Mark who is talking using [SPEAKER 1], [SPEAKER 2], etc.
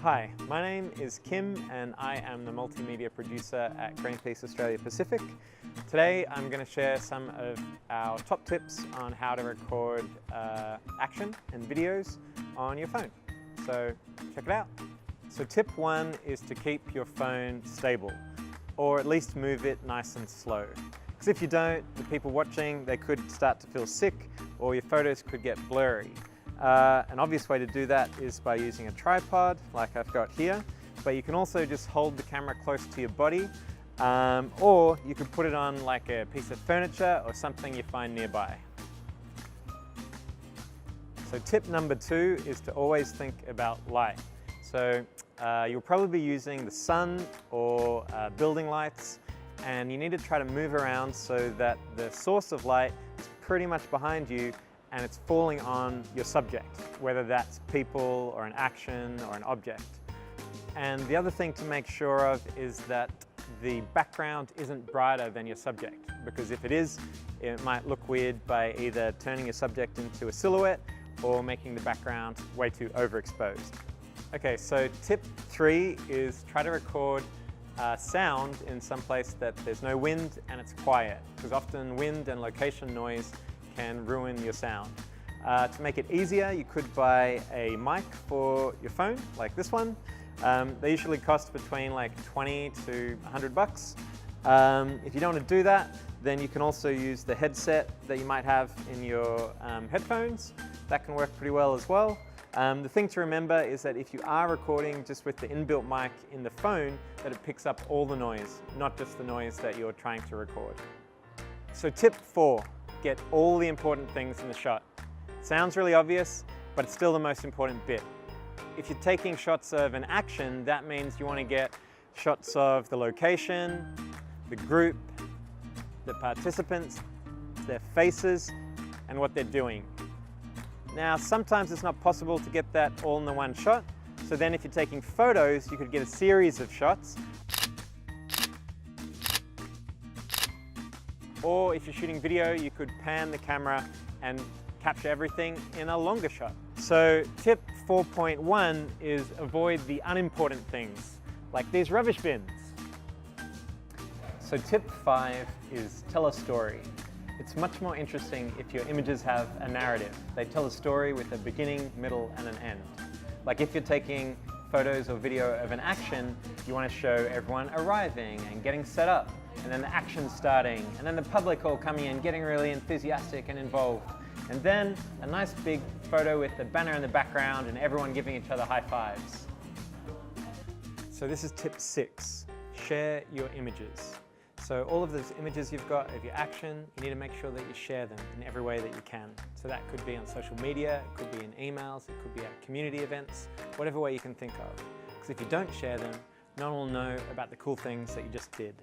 [SPEAKER 1] Hi, my name is Kim and I am the Multimedia Producer at Greenpeace Australia Pacific. Today I'm going to share some of our top tips on how to record action and videos on your phone. So check it out. So tip 1 is to keep your phone stable, or at least move it nice and slow. Because if you don't, the people watching, they could start to feel sick or your photos could get blurry. An obvious way to do that is by using a tripod like I've got here, but you can also just hold the camera close to your body, or you could put it on like a piece of furniture or something you find nearby. So tip number 2 is to always think about light. So you'll probably be using the sun or building lights, and you need to try to move around so that the source of light is pretty much behind you and it's falling on your subject, whether that's people or an action or an object. And the other thing to make sure of is that the background isn't brighter than your subject, because if it is, it might look weird by either turning your subject into a silhouette or making the background way too overexposed. Okay, so tip 3 is try to record sound in some place that there's no wind and it's quiet, because often wind and location noise can ruin your sound. To make it easier, you could buy a mic for your phone, like this one. They usually cost between like 20 to 100 bucks. If you don't want to do that, then you can also use the headset that you might have in your headphones. That can work pretty well as well. The thing to remember is that if you are recording just with the inbuilt mic in the phone, that it picks up all the noise, not just the noise that you're trying to record. So tip 4. Get all the important things in the shot. Sounds really obvious, but it's still the most important bit. If you're taking shots of an action, that means you want to get shots of the location, the group, the participants, their faces, and what they're doing. Now, sometimes it's not possible to get that all in the one shot, so then if you're taking photos, you could get a series of shots. Or if you're shooting video, you could pan the camera and capture everything in a longer shot. So tip 4.1 is avoid the unimportant things, like these rubbish bins. So tip 5 is tell a story. It's much more interesting if your images have a narrative. They tell a story with a beginning, middle, and an end. Like if you're taking photos or video of an action, you want to show everyone arriving and getting set up, and then the action starting, and then the public all coming in, getting really enthusiastic and involved. And then a nice big photo with the banner in the background and everyone giving each other high fives. So this is tip 6, share your images. So all of those images you've got of your action, you need to make sure that you share them in every way that you can. So that could be on social media, it could be in emails, it could be at community events, whatever way you can think of. Because if you don't share them, no one will know about the cool things that you just did.